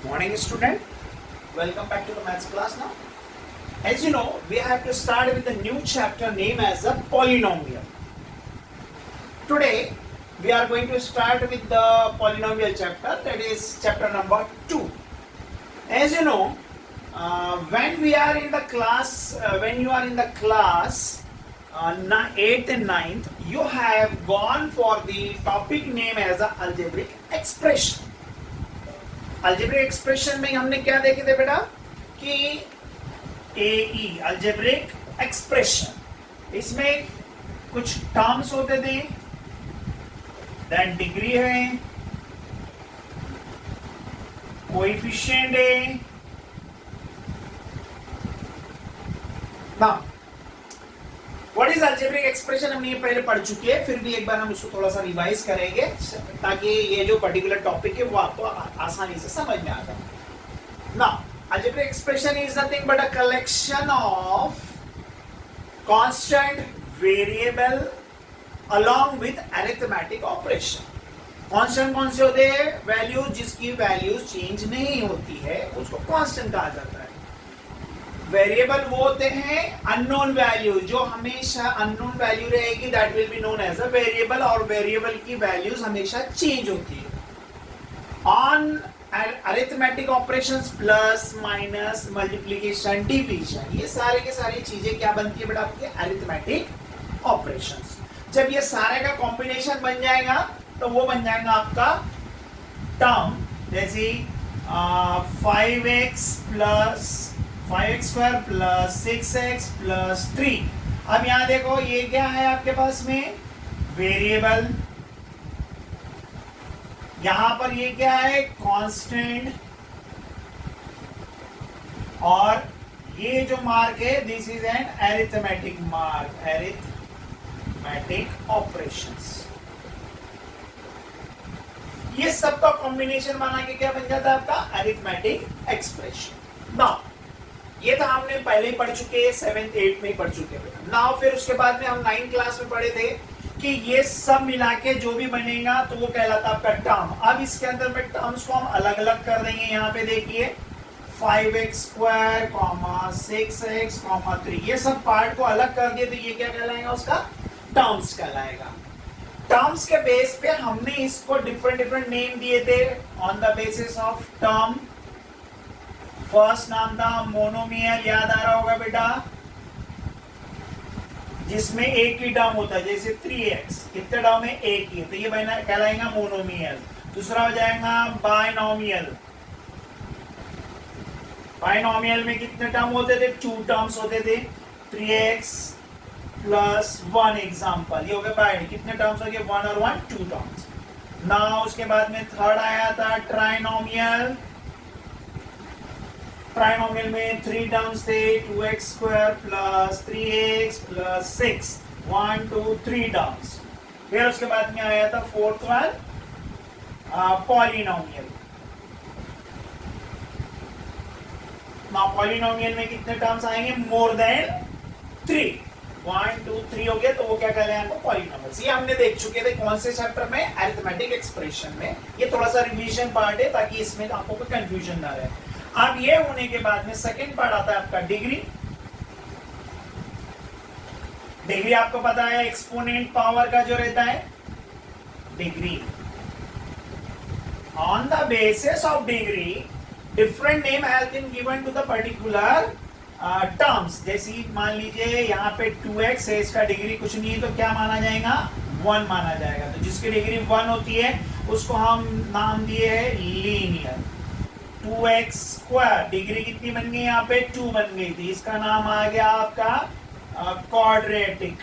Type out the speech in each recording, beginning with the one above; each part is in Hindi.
Morning student, welcome back to the maths class now. As you know, we have to start with a new chapter named as a polynomial. Today, we are going to start with the polynomial chapter, that is chapter number 2. As you know, when you are in the class 8th and 9th, you have gone for the topic name as a algebraic expression. Algebraic expression में हमने क्या देखे थे बेटा कि AE अल्जेब्रिक एक्सप्रेशन, इसमें कुछ टर्म्स होते थे, दैट डिग्री है, कोएफिशिएंट है ना। व्हाट इज अल्जेब्रिक एक्सप्रेशन हमने ये पहले पढ़ चुके हैं, फिर भी एक बार हम उसको थोड़ा सा रिवाइज करेंगे ताकि ये जो पर्टिकुलर टॉपिक है वो आपको आसानी से समझ में आ जाए ना। Algebraic expression is nothing but a collection of constant variable along with arithmetic operation. Constant कौन से होते हैं? वैल्यूज जिसकी वैल्यूज चेंज नहीं होती है उसको कांस्टेंट कहा जाता है। वेरिएबल वो होते हैं अननोन वैल्यू, जो हमेशा अननोन वैल्यू रहेगी, that will be known as a variable, और वेरिएबल की वैल्यूज हमेशा चेंज होती है on arithmetic operations, plus minus multiplication division, ये सारे के सारी चीजें क्या बनती है बेटा आपके अरिथमेटिक ऑपरेशंस। जब ये सारे का कॉम्बिनेशन बन जाएगा तो वो बन जाएगा आपका टर्म, जैसे 5x square plus 6x plus 3। अब यहां देखो ये क्या है आपके पास में वेरिएबल, यहां पर ये क्या है कांस्टेंट, और ये जो मार्क है this is an arithmetic mark, arithmetic operations. ये सबका कॉम्बिनेशन बना के क्या बन जाता है आपका अरिथमेटिक एक्सप्रेशन। नाउ ये तो हमने पहले ही पढ़ चुके हैं, 7th 8th में ही पढ़ चुके हैं। नाउ फिर उसके बाद में हम 9th क्लास में पढ़े थे कि ये सब मिला के जो भी बनेगा तो वो कहलाता है आपका टर्म। अब इसके अंदर में टर्म्स को हम अलग अलग कर देंगे। यहाँ पे देखिए 5x स्क्वायर, 6x, 3, ये सब पार्ट को अलग कर दिए तो ये क्या कहलाएगा? उसका टर्म्स कहलाएगा। टर्म्स के बेस पे हमने इसको डिफरेंट नेम दिए थे on the basis of term. First नाम था मोनोमियल, याद आ रहा होगा बेटा, जिसमें एक ही टर्म होता है, जैसे 3x कितने टर्म है? एक ही, तो ये बना कहलाएगा मोनोमियल। दूसरा हो जाएगा बाइनोमियल। बाइनोमियल में कितने टर्म होते थे? 2 टर्म्स होते थे, 3x प्लस 1 एग्जाम्पल, ये हो गया बाइन। कितने टर्म्स हो गए? 1 और 1 2 टर्म्स। नाउ उसके बाद में थर्ड आया था ट्राइनोमियल। ट्राइनोमियल में 3 टर्म्स थे, 2x square plus 3x plus 6, 1 2 3 terms. फिर उसके बाद में आया था फोर्थ वन पॉलिनोमियल। पॉलिनोमियल में कितने टर्म्स आएंगे? मोर देन 3, 1 2 3 हो गया, तो वो क्या कहलाएगा? पॉलिनोमियल्स। ये हमने देख चुके थे कौन से चैप्टर में? अरिथमेटिक एक्सप्रेशन में। ये थोड़ा सा रिवीजन पार्ट है ताकि इसमें आपको कोई कंफ्यूजन ना रहे। अब ये होने के बाद में सेकंड पार्ट आता है आपका डिग्री। डिग्री आपको पता है एक्सपोनेंट पावर का जो रहता है degree. On the basis of degree different name has been given to the particular terms. जैसे मान लीजिए यहाँ पे 2x है, इसका डिग्री कुछ नहीं है तो क्या माना जाएगा? 1 माना जाएगा। तो जिसकी डिग्री 1 होती है उसको हम नाम दिए है लीनियर। 2x स्क्वायर डिग्री कितनी बन गई? यहाँ पे 2 बन गई थी, इसका नाम आ गया आपका quadratic.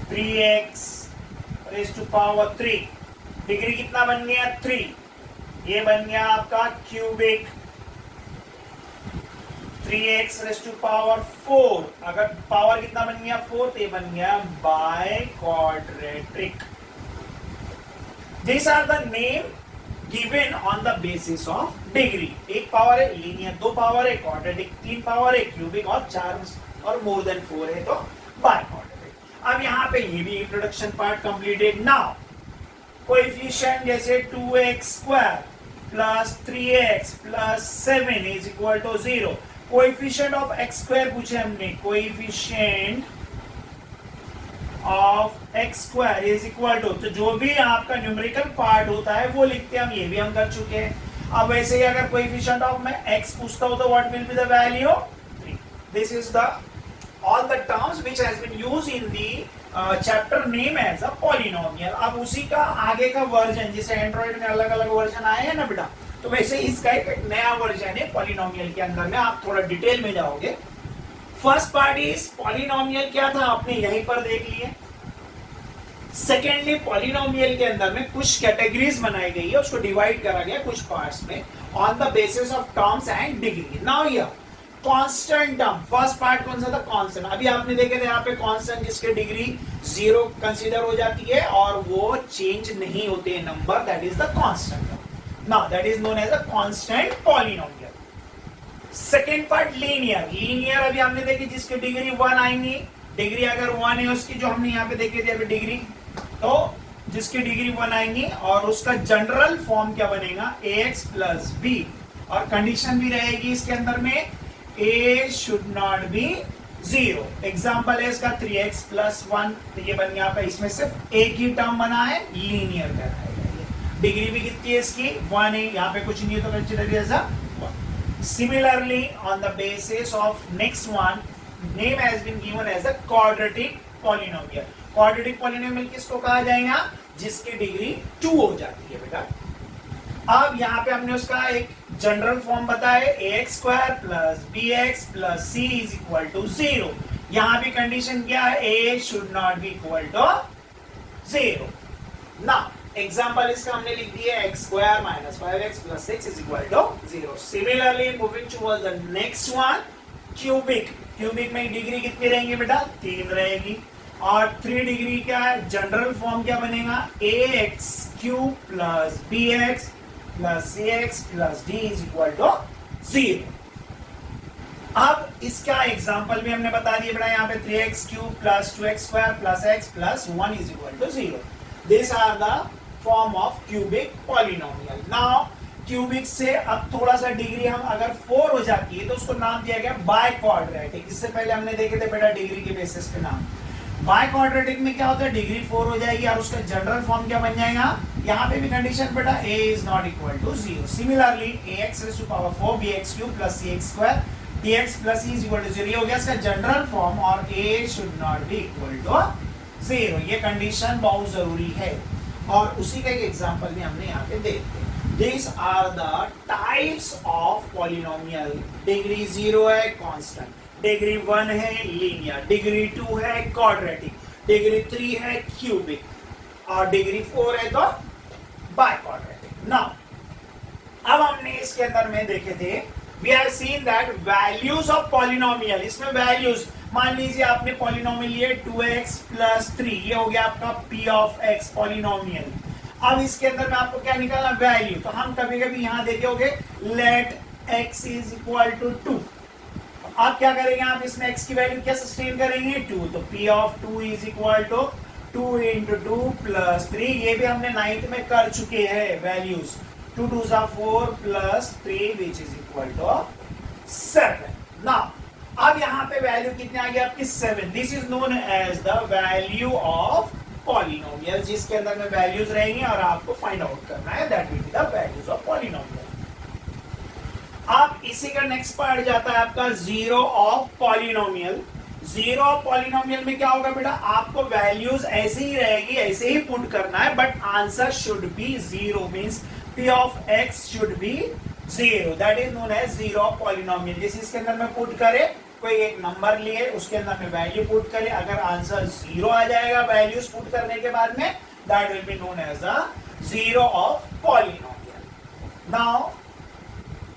3x raise to power 3 degree कितना बन गया? 3, ये बन गया आपका cubic. 3x raise to power 4, अगर पावर कितना बन गया? 4, तो ये बन गया by quadratic. These are the name given on the basis of degree। एक पावर है लीनियर, 2 पावर है क्वाड्रेटिक, 3 पावर है क्यूबिक, और 4 और मोर देन 4 है तो बाय क्वाड्रेटिक। अब यहाँ पे ये भी introduction part completed. Now coefficient जैसे 2x² plus 3x plus 7 is equal to 0। Coefficient of x² पूछे हमने, coefficient of x² is equal to, तो जो भी आपका न्यूमेरिकल पार्ट होता है वो लिखते हैं हम, ये भी हम कर चुके हैं। अब वैसे ही अगर कोएफिशिएंट ऑफ मैं x पूछता हूं तो what will be the value 3। This is the all the terms which has been used in the chapter name as a polynomial। अब उसी का आगे का वर्जन, जैसे एंड्रॉइड में अलग अलग वर्जन आए हैं ना बेटा, तो वैसे इसका एक नया वर्जन है पॉलिनोमियल के अंदर में। आप थोड़ा डिटेल में जाओगे। फर्स्ट पार्ट इज पॉलिनोमियल क्या था, आपने यहीं पर देख लिए। सेकेंडली पॉलिनोमियल के अंदर में कुछ कैटेगरीज बनाई गई है, उसको डिवाइड करा गया कुछ पार्ट्स में on the basis of terms and degree. Now here constant term, first part कौन सा था, कांस्टेंट। अभी आपने देखे थे यहाँ पे कांस्टेंट जिसके डिग्री 0 कंसीडर हो जाती है और वो चेंज नहीं होते हैं number, that is the constant term. Now that is known as a constant polynomial. Second part linear. Linear अभी हमने देखी जिसकी डिग्री 1 आएंगी, डिग्री अगर 1 है उसकी, जो हमने यहाँ पे देखे थे अभी डिग्री, तो जिसकी डिग्री 1 आएंगी और उसका जनरल फॉर्म क्या बनेगा, ax प्लस b, और कंडीशन भी रहेगी इसके अंदर में a should not be 0। Example है इसका 3x प्लस 1, तो ये बन गया आपका, इसमें सिर्फ एक ही टर्म बना है, लीनियर कहलाएगा। डिग्री भी कितनी है इसकी 1 है, यहाँ पे कुछ नहीं है तो consider as a 1। Similarly on the basis of next one, name has been given as a quadratic polynomial. Quadratic polynomial किसको कहा जाएगा, जिसकी डिग्री 2 हो जाती है बेटा। अब यहाँ पे हमने उसका एक जनरल फॉर्म बताया, ax² plus bx plus c is equal to 0। यहाँ भी कंडीशन क्या है, a should not be equal to 0। ना एग्जाम्पल इसका हमने लिख दिया x² minus 5x plus 6 is equal to 0। Similarly moving towards the next one, cubic. Cubic में डिग्री कितनी रहेंगी बेटा, 3 रहेगी, और 3 डिग्री क्या है, जनरल फॉर्म क्या बनेगा, ax³ plus bx plus cx plus d is equal to 0। अब इसका एग्जांपल भी हमने बता दिया बेटा, यहाँ पे 3x³ plus 2x² plus x plus 1 is equal to 0। This are the form of cubic polynomial. Now cubic से अब थोड़ा सा डिग्री हम अगर 4 हो जाती है तो उसको नाम दिया गया बाय क्वाड्रेटिक। इससे पहले हमने देखे थे बेटा डिग्री के बेसिस पे नाम। बाय क्वाड्रेटिक में क्या होता है, डिग्री 4 हो जाएगी और उसका जनरल फॉर्म क्या बन जाएगा, यहाँ पे भी कंडीशन बेटा a is not equal to 0। Similarly ax raise to power 4 bx³ plus cx² dx plus c is equal to 0, ये हो गया इसका जनरल फॉर्म, और a should not be equal to 0। ये कंडीशन बहुत जरूरी है, और उसी का एक एग्जांपल भी हमने यहाँ पे दे दिया। These are the types of polynomial। Degree 0 है कांस्टेंट, डिग्री 1 है लीनियर, डिग्री 2 है क्वाड्रेटिक, डिग्री 3 है क्यूबिक, और डिग्री 4 है तो बाय क्वाड्रेटिक। नाउ अब हमने इसके अंदर में देखे थे, we have seen that values of polynomial. इसमें वैल्यूज, मान लीजिए आपने पॉलिनोमियल लिए 2x प्लस 3, ये हो गया आपका p ऑफ x पॉलिनोमियल। अब इसके अंदर में आपको क्या निकालना, वैल्यू। तो हम कभी कभी यहां देखे होंगे let x is equal to 2। आप क्या करेंगे, आप इसमें x की वैल्यू क्या सस्टेन करेंगे, 2। तो p of 2 is equal to 2 into 2 plus 3, ये भी हमने 9th में कर चुके हैं वैल्यूज। 2 2 जा 4 plus 3 which is equal to 7। Now अब यहाँ पे वैल्यू कितने आ गई आपकी 7। This is known as the value of polynomial, जिसके अंदर में वैल्यूज रहेंगी और आपको फाइंड आउट करना है, that will be the values of polynomial. अब इसी का नेक्स्ट पार्ट जाता है आपका zero of polynomial. Zero of polynomial में क्या होगा बेटा, आपको वैल्यूज ऐसे ही रहेगी, ऐसे ही पुट करना है, but answer should be zero, means p ऑफ x should be zero, that is known as zero of polynomial. जैसे इसके अंदर में पुट करे, कोई एक नंबर लिए उसके अंदर में वैल्यू पुट करे, अगर आंसर जीरो आ जाएगा वैल्यूज पुट करने के बाद में, that will be known as a zero of polynomial. Now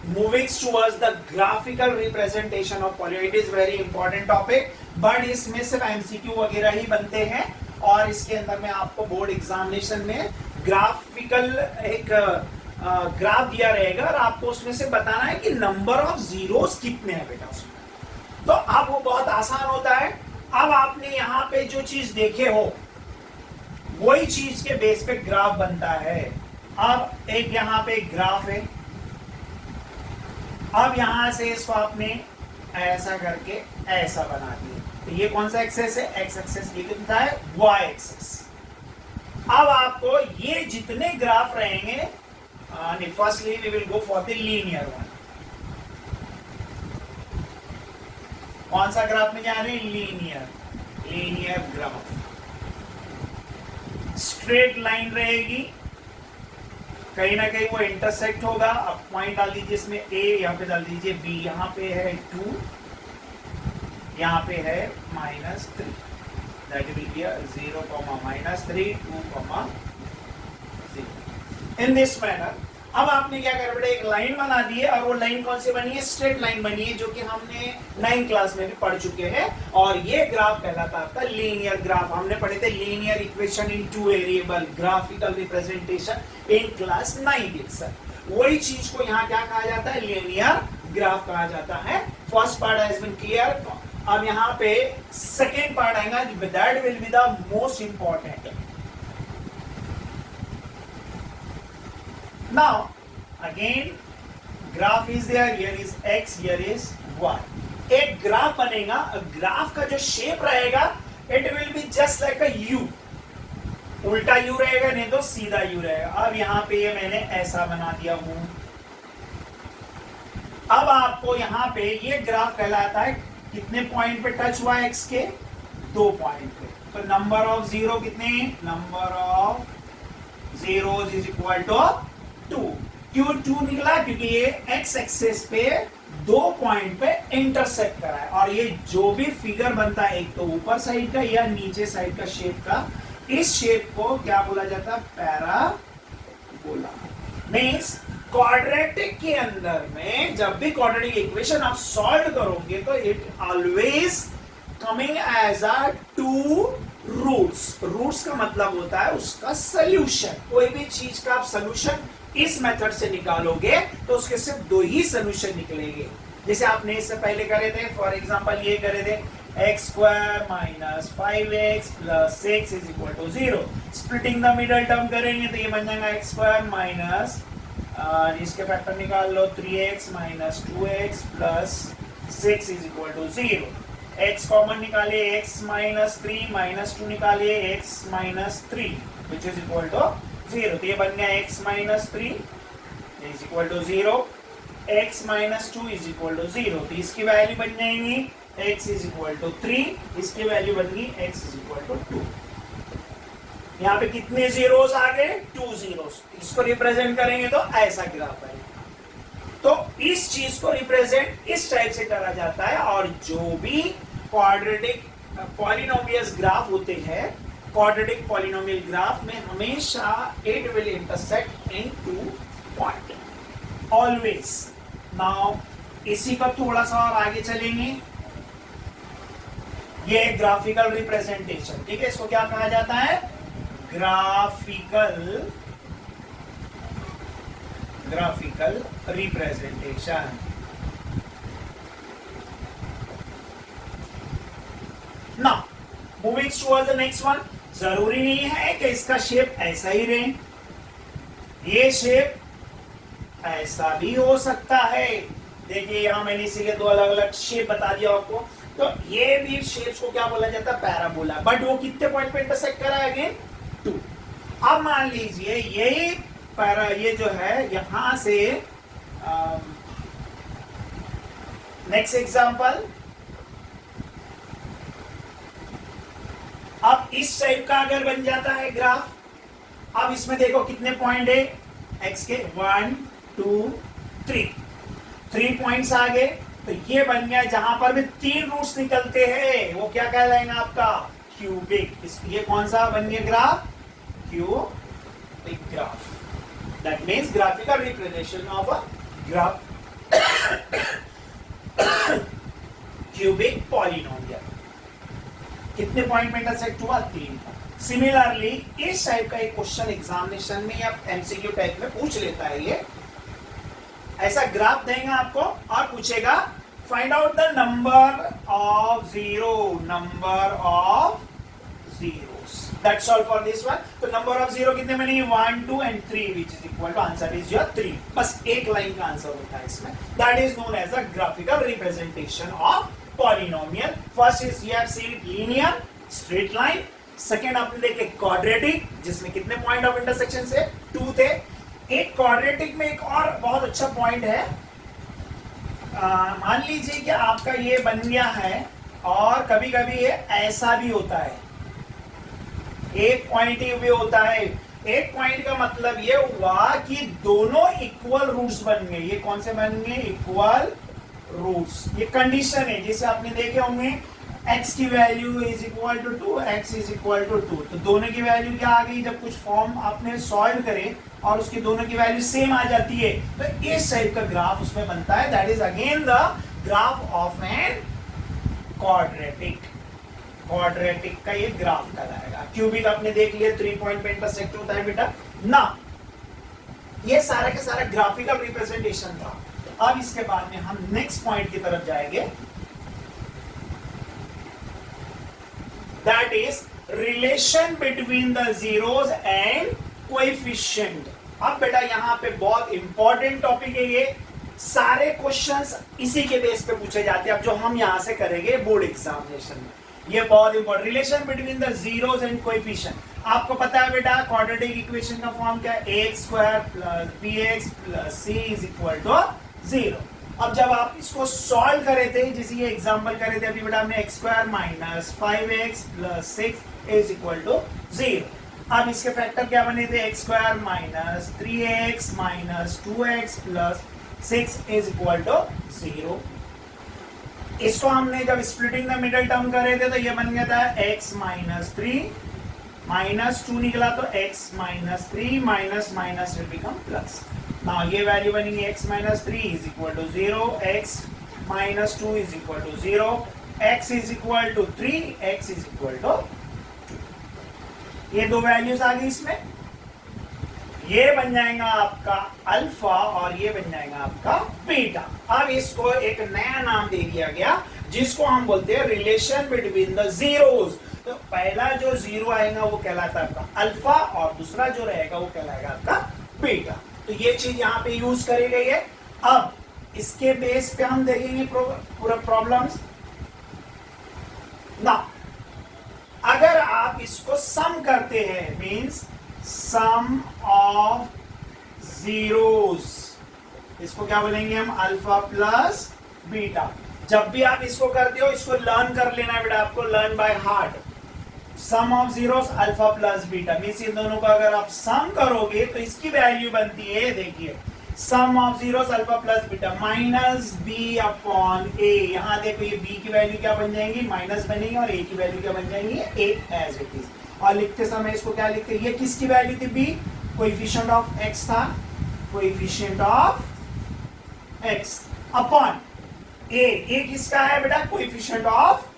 moving towards the graphical representation of polynomial, it is very important topic, but इसमें सिर्फ MCQ वगैरह ही बनते हैं, और इसके अंदर में आपको बोर्ड एग्जामिनेशन में ग्राफिकल एक ग्राफ दिया रहेगा और आपको उसमें से बताना है कि नंबर ऑफ जीरोस कितने हैं बेटा उसमें। तो अब वो बहुत आसान होता है। अब आपने यहाँ पे जो चीज देखे हो, वही चीज के बेस पे ग्राफ बनता है। अब एक यहां पे ग्राफ है, अब यहां से इसको आपने ऐसा करके ऐसा बना दिया, तो ये कौन सा एक्सेस है? X axis. ये कितना है? Y axis. अब आपको ये जितने ग्राफ रहेंगे, firstly we will go for the linear one. कौन सा ग्राफ में जा रहे हैं? Linear graph. स्ट्रेट लाइन रहेगी, कहीं ना कहीं वो इंटरसेक्ट होगा। अब पॉइंट डाल दीजिए इसमें, ए यहां पे डाल दीजिए, बी यहां पे है 2, यहां पे है -3, that will B 0, -3, 2, 0 in this manner. अब आपने क्या कर बेटा, एक लाइन बना दी है, और वो लाइन कौन सी बनी है? स्ट्रेट लाइन बनी है, जो कि हमने 9th क्लास में भी पढ़ चुके हैं। और ये ग्राफ कहलाता है आपका लीनियर ग्राफ। हमने पढ़े थे linear equation in 2 variable, graphical representation in class 9 itself। वही चीज को यहाँ क्या कहा जाता है? लीनियर ग्राफ कहा जाता है। First part has been clear. अब यहाँ पे सेकेंड पार्ट आएगा, that will be the most important. Now, again, graph is there. Here is x, here is y. एक ग्राफ बनेगा, ग्राफ का जो शेप रहेगा, it will be just like a U. उल्टा U रहेगा, नहीं तो सीधा U रहेगा। अब यहाँ पे ये मैंने ऐसा बना दिया हूं। अब आपको यहाँ पे ये ग्राफ कहलाता है, कितने पॉइंट पे टच हुआ है x के? 2 पॉइंट पे। तो नंबर ऑफ जीरो कितने? Number of zeros is equal to 2। क्यों 2 निकला? क्योंकि ये एक्स एक्सेस पे 2 पॉइंट पे इंटरसेक्ट करा है। और ये जो भी फिगर बनता है, एक तो ऊपर साइड का या नीचे साइड का शेप का, इस शेप को क्या बोला जाता है? पैराबोला। मींस क्वाड्रेटिक के अंदर में जब भी क्वाड्रेटिक इक्वेशन आप सॉल्व करोगे, तो it always coming as a 2 roots. Roots का मतलब होता है उसका सोल्यूशन। कोई भी चीज का आप सोल्यूशन इस मेथड से निकालोगे तो उसके सिर्फ 2 ही सोल्यूशन निकलेंगे। जैसे आपने इससे पहले करे थे, फॉर एग्जांपल ये करे थे x² - 5x + 6 is equal to 0। Splitting the middle term करेंगे तो ये बन जाएगा x² माइनस, इसके फैक्टर निकाल लो, 3x - 2x + 6 is equal to 0। x common निकाले, x - 3 - 2 निकाले, x - 3 which is equal to 0। तो ये बन गया x - 3 is equal to 0, x - 2 is equal to 0। तो इसकी वैल्यू बन जाएंगी x इज इक्वल टू 3, इसकी वैल्यू बन गई x इज इक्वल टू 2। यहाँ पे कितने जीरोस आ गए? 2 जीरोस। इसको रिप्रेजेंट करेंगे तो ऐसा ग्राफ आएगा। तो इस चीज को रिप्रेजेंट इस टाइप से करा जाता है। और जो भी क्वाड्रेटिक पॉलिनोमियल्स ग्राफ होते हैं, क्वाड्रेटिक पॉलिनोमियल ग्राफ में हमेशा it will intersect in 2 point always. Now इसी का थोड़ा सा और आगे चलेंगे। ये ग्राफिकल रिप्रेजेंटेशन, ठीक है, इसको क्या कहा जाता है? Graphical representation. Now moving towards the next one. जरूरी नहीं है कि इसका शेप ऐसा ही रहे, ये शेप ऐसा भी हो सकता है। देखिए यहां मैंने इसीलिए 2 अलग अलग शेप बता दिया आपको। तो ये भी शेप्स को क्या बोला जाता है? पैराबोला। बट वो कितने पॉइंट पे इंटरसेक्ट करा है? अगेन 2। अब मान लीजिए यही ये जो है यहां से, नेक्स्ट एग्जांपल, अब इस टाइप का अगर बन जाता है ग्राफ, अब इसमें देखो कितने पॉइंट है x के? 1 2 3 पॉइंट्स आ गए। तो ये बन गया, जहां पर भी 3 रूट्स निकलते हैं वो क्या कहलाएगा? आपका क्यूबिक। ये कौन सा बन गया graph? Cubic graph. That means graphical representation of a graph cubic polynomial. कितने पॉइंट में इंटरसेक्ट हुआ? 3। सिमिलरली इस टाइप का एक क्वेश्चन एग्जामिनेशन में या एमसीक्यू टाइप में पूछ लेता है। ये ऐसा ग्राफ देगा आपको और पूछेगा find out the number of zeros. That's all for this one. तो नंबर ऑफ जीरो कितने बनेंगे 1 2 and 3 which is equal to answer is your 3. बस एक लाइन का आंसर होता है इसमें. That is known as the graphical representation of polynomial. First is you have seen linear straight line. Second आपने देखे quadratic जिसमें कितने पॉइंट ऑफ इंटरसेक्शन से 2 थे. एक quadratic में एक और बहुत अच्छा पॉइंट है. मान लीजिए कि आपका ये बन गया है और कभी कभी ये ऐसा भी होता है, एक पॉइंट भी होता है. एक पॉइंट का मतलब ये हुआ कि दोनों इक्वल रूट्स बन गए. ये कौन से बन गए? Equal roots. ये कंडीशन है जैसे आपने देखे होंगे x की value is equal to 2, x is equal to 2. तो दोनों की वैल्यू क्या आ गई? जब कुछ फॉर्म आपने सॉल्व करे और उसकी दोनों की वैल्यू सेम आ जाती है तो इस टाइप का ग्राफ उसमें बनता है. That is again the graph of an quadratic. Quadratic का ये ग्राफ कहलाएगा. क्यूबिक आपने देख लिया 3 पॉइंट पे इंटरसेक्ट होता है बेटा ना. ये सारा का सारा ग्राफिकल रिप्रेजेंटेशन था. अब इसके बाद में हम नेक्स्ट पॉइंट की तरफ जाएंगे. That is relation between the zeros and coefficient. अब बेटा यहाँ पे बहुत इंपॉर्टेंट टॉपिक है ये. सारे क्वेश्चंस इसी के बेस पे पूछे जाते हैं अब जो हम यहां से करेंगे बोर्ड एग्जामिनेशन में. ये बहुत important. Relation between the zeros and coefficient. आपको पता है बेटा क्वाड्रेटिक इक्वेशन का फॉर्म क्या है? ax square plus bx plus c is equal to 0. अब जब आप इसको सॉल्व करे थे, जैसे ये एग्जांपल करे थे अभी बेटा हमने x square minus 5x plus 6 is equal to 0. अब इसके फैक्टर क्या बने थे? x square minus 3x minus 2x plus 6 is equal to 0. इसको हमने जब स्प्लिटिंग द मिडल टर्म करे थे तो ये बन गया था x माइनस 3 माइनस 2 निकला तो x minus 3 minus minus will become plus. Now ये वैल्यू बनेगी x minus 3 is equal to 0, x minus 2 is equal to 0, x is equal to 3, x is equal to 2. ये दो वैल्यूज आ गई इसमें. ये बन जाएगा आपका अल्फा और ये बन जाएगा आपका बीटा. अब इसको एक नया नाम दे दिया गया जिसको हम बोलते हैं रिलेशन बिटवीन द जीरोस. तो पहला जो जीरो आएगा वो कहलाता है आपका अल्फा और दूसरा जो रहेगा वो कहलाएगा आपका बीटा. तो ये चीज यहाँ पे यूज करी गई है. अब इसके बेस पे हम देखेंगे पूरा प्रॉब्लम्स ना. अगर आप इसको सम करते हैं मींस सम ऑफ जीरोस, इसको क्या बोलेंगे हम? Alpha plus beta. जब भी आप इसको करते हो इसको लर्न कर लेना है बेटा आपको, learn by heart. Sum of zeros alpha plus beta means इन दोनों का अगर आप सम करोगे तो इसकी वैल्यू बनती है, देखिए sum of zeros alpha plus beta minus B upon A. यहां देखो ये बी की वैल्यू क्या बन जाएंगी? माइनस बनेगी और ए की वैल्यू क्या बन जाएंगी? ए एज इट इज. और लिखते समय इसको क्या लिखते हैं? ये किसकी वैल्यू थी? बी. कोएफिशिएंट ऑफ एक्स था, coefficient of X upon A. A किसका है बेटा? Coefficient of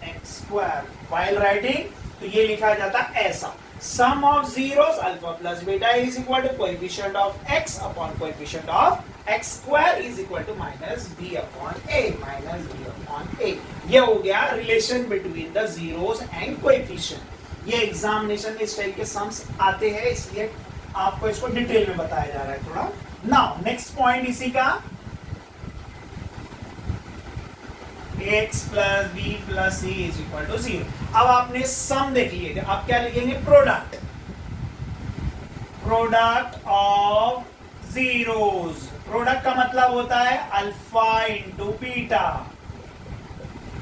X square. While writing तो ये लिखा जाता है ऐसा. Sum of zeros alpha plus beta is equal to coefficient of X upon coefficient of X square is equal to minus B upon A. Minus B upon A. ये हो गया relation between the zeros and coefficient. ये एग्जामिनेशन में इस टाइप के सम्स आते हैं इसलिए आपको इसको डिटेल में बताया जा रहा है थोड़ा. नाउ नेक्स्ट पॉइंट इसी का x plus B plus C is equal to 0. अब आपने सम देख लिए, अब क्या लिखेंगे? Product. Product of zeros. Product का मतलब होता है alpha into beta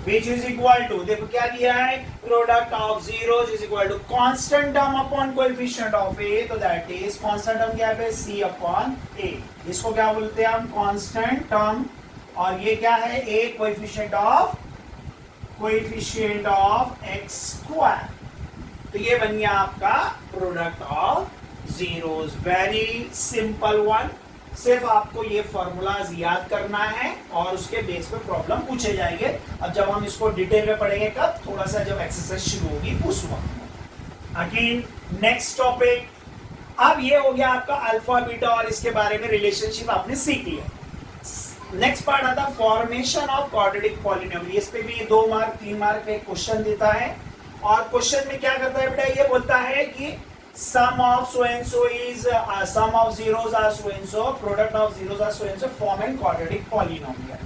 which is equal to, देखो क्या दिया है? Product of zeros is equal to constant term upon coefficient of A. तो दैट इज कांस्टेंट टर्म क्या है? C upon A. इसको क्या बोलते हैं हम? Constant term. और ये क्या है? ए कोएफिशिएंट ऑफ एक्स स्क्वायर. तो ये बन गया आपका product of zeros. Very simple one. सिर्फ आपको ये फॉर्मूलाज याद करना है और उसके बेस पे प्रॉब्लम पूछे जाएंगे. अब जब हम इसको डिटेल में पढ़ेंगे कब? थोड़ा सा जब एक्सरसाइज शुरू होगी उस वक्त. Again next topic. अब ये हो गया आपका अल्फा बीटा और इसके बारे में रिलेशनशिप आपने सीख लिया. नेक्स्ट पार्ट आता फॉर्मेशन ऑफ क्वाड्रेटिक पॉलिनोमियल. इस पे भी 2 मार्क 3 मार्क पे क्वेश्चन देता है और क्वेश्चन में क्या करता है बेटा, ये बोलता है कि sum of so and so is sum of zeros are so and so, product of zeros are so and so, form an quadratic polynomial.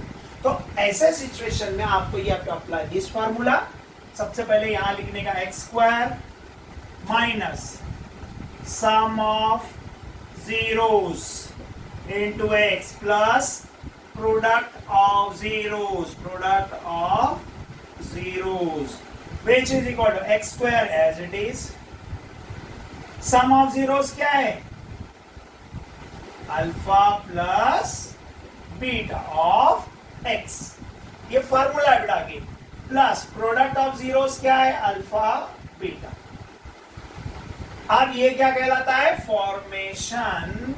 तो ऐसे सिचुएशन में आपको ये अप्लाई दिस फार्मूला, सबसे पहले यहां लिखने का x square minus sum of zeros into x plus product of zeros which is equal to x square as it is. Sum of zeros क्या है, alpha plus beta of x, ये फॉर्मूला है बेटा की, प्लस प्रोडक्ट ऑफ जीरोस क्या है, अल्फा बीटा। अब ये क्या कहलाता है, फॉर्मेशन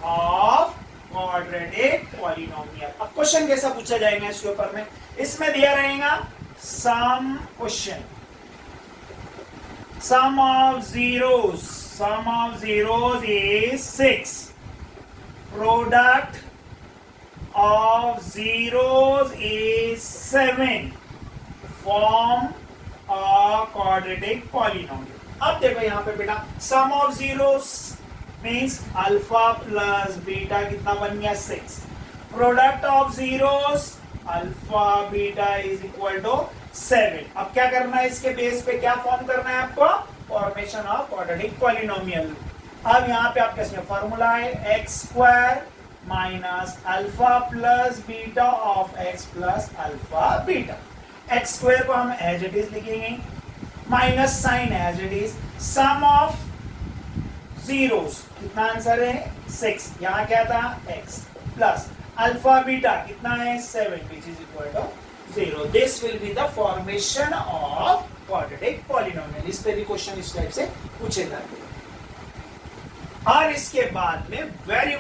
ऑफ क्वाड्रेटिक पॉलिनोमियल। अब क्वेश्चन कैसा पूछा जाएगा इसके ऊपर में, इसमें दिया रहेगा some question, sum of zeros is 6, product of zeros is 7, form a quadratic polynomial. अब देखो यहाँ पे बेटा, sum of zeros means alpha plus beta कितना बन गया 6, product of zeros alpha beta is equal to 7। अब क्या करना है, इसके बेस पे क्या फॉर्म करना है आपको, फॉर्मेशन ऑफ क्वाड्रेटिक पॉलिनोमियल। अब यहाँ पे आपके इसमें फॉर्मूला है x square minus alpha plus beta of x plus alpha beta. X square को हम एज इट इज लिखेंगे, minus sign as it is, sum of zeros कितना आंसर है 6, यहाँ क्या था x प्लस अल्फा बीटा कितना है 7 which is equal to 0. This will be the formation of quadratic polynomial. इस पे भी क्वेश्चन इस टाइप से पूछेगा। और इसके बाद में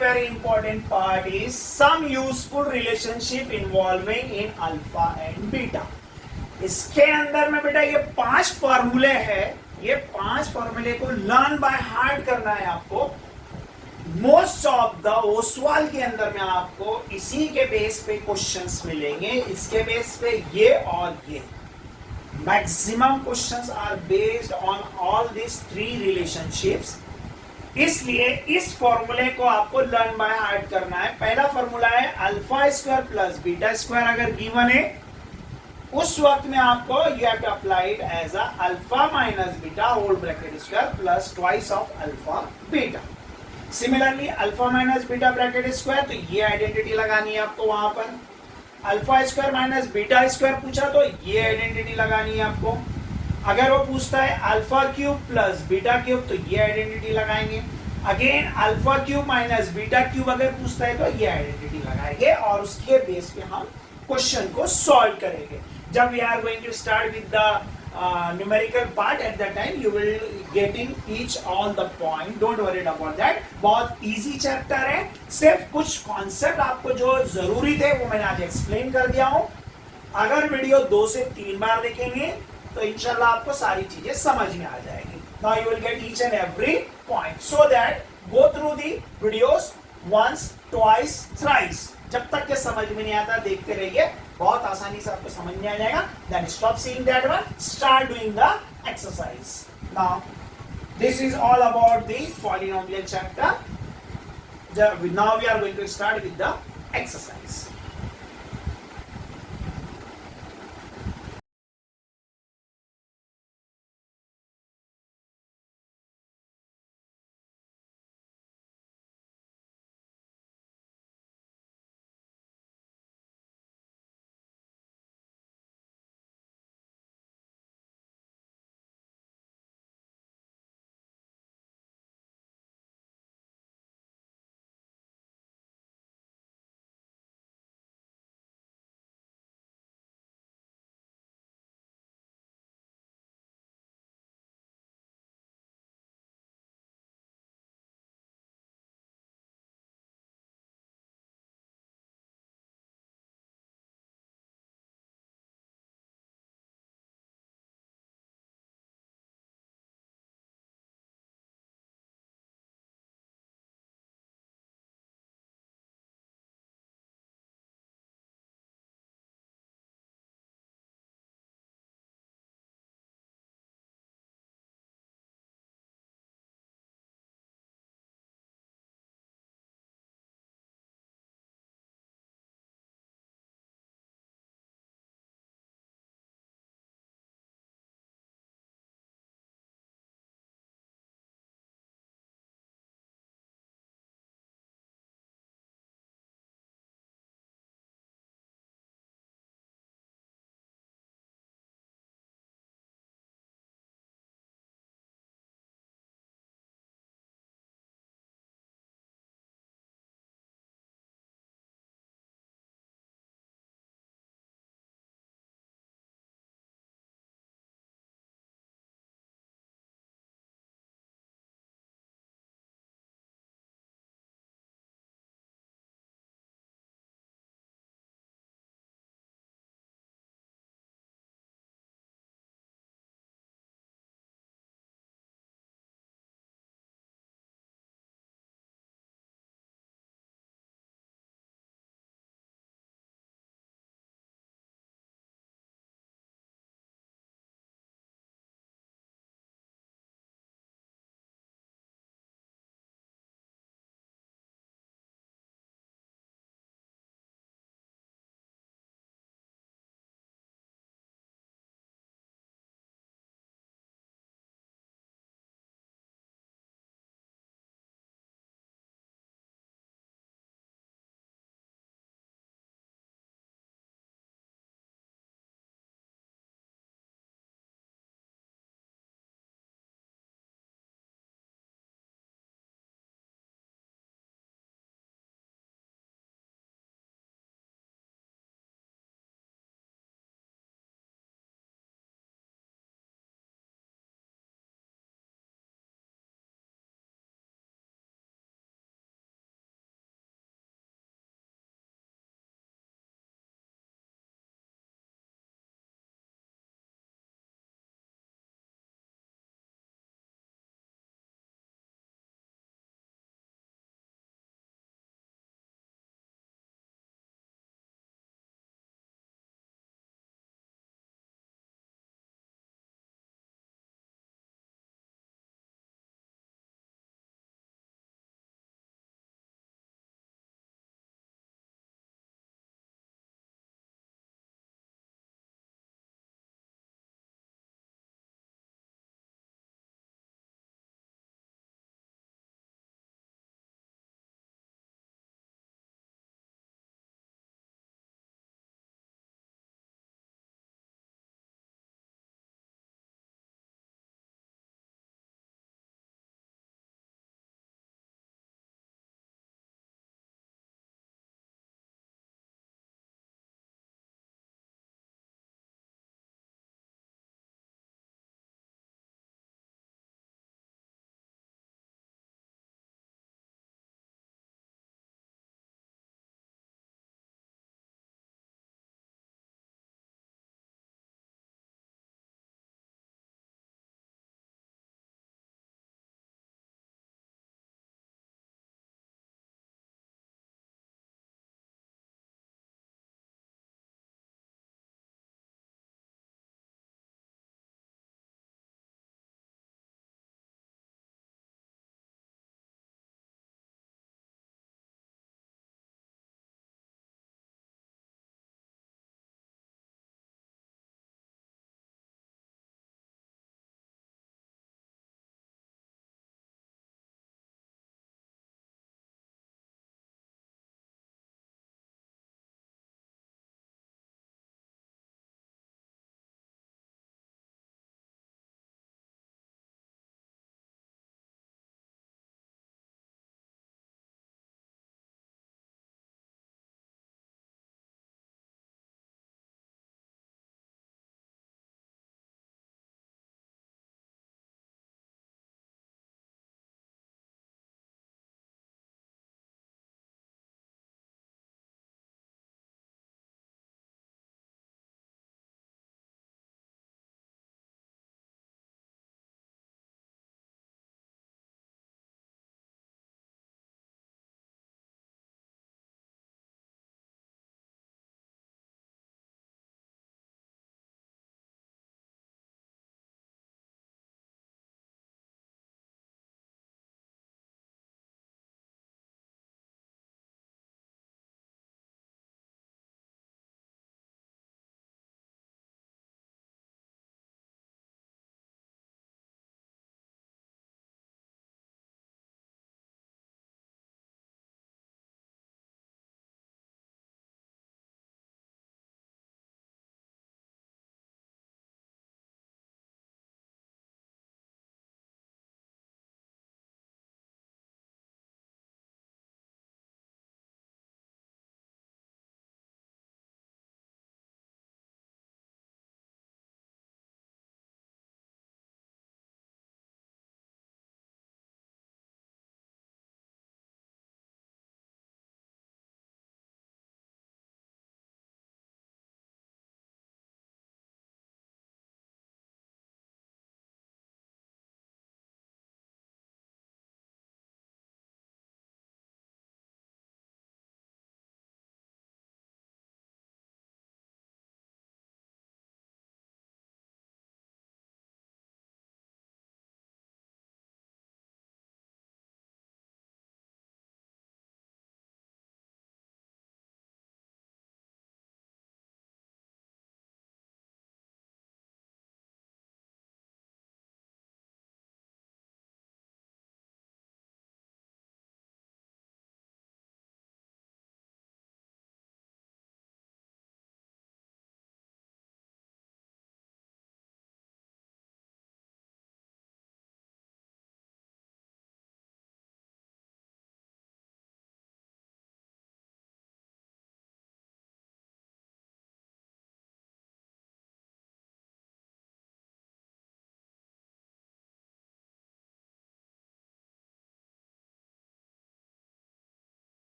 very important part is some useful relationship involving in alpha and beta. इसके अंदर में बेटा ये 5 फॉर्मूले हैं, ये 5 फॉर्मूले को लर्न बाय हार्ट करना है आपको। मोस्ट ऑफ द ओसवाल के अंदर में आपको इसी के बेस पे क्वेश्चंस मिलेंगे, इसके बेस पे ये और ये। Maximum questions are based on all this 3 रिलेशनशिप्स, इसलिए इस फॉर्मूले को आपको लर्न बाय हार्ट करना है। पहला फॉर्मूला है alpha square plus beta square, अगर गिवन है उस वक्त में आपको you have to apply it as a alpha minus beta whole bracket square plus twice of alpha beta. Similarly alpha minus beta bracket square, तो ये आइडेंटिटी लगानी है आपको वहां पर। Alpha square minus beta square पूछा तो ये आइडेंटिटी लगानी है आपको। अगर वो पूछता है alpha cube plus beta cube, तो ये आइडेंटिटी लगाएंगे। Again alpha cube minus beta cube अगर पूछता है तो ये आइडेंटिटी लगाएंगे और उसके बेस पे हम क्वेश्चन को सॉल्व करेंगे। जब we are going to start with the numerical part, at that time you will getting each all the point, don't worry about that। बहुत easy chapter है, सिर्फ कुछ concept आपको जो जरूरी थे वो मैंने आज explain कर दिया हूँ। अगर वीडियो 2 से 3 बार देखेंगे तो इंशाल्लाह आपको सारी चीजें समझ में आ जाएगी। Now you will get each and every point, so that go through the videos once, twice, thrice। जब तक के समझ में नहीं आता देखते रहिए, बहुत आसानी से आपको समझ में आ जाएगा। Then stop seeing that one, start doing the exercise. Now this is all about the polynomial chapter. Now we are going to start with the exercise.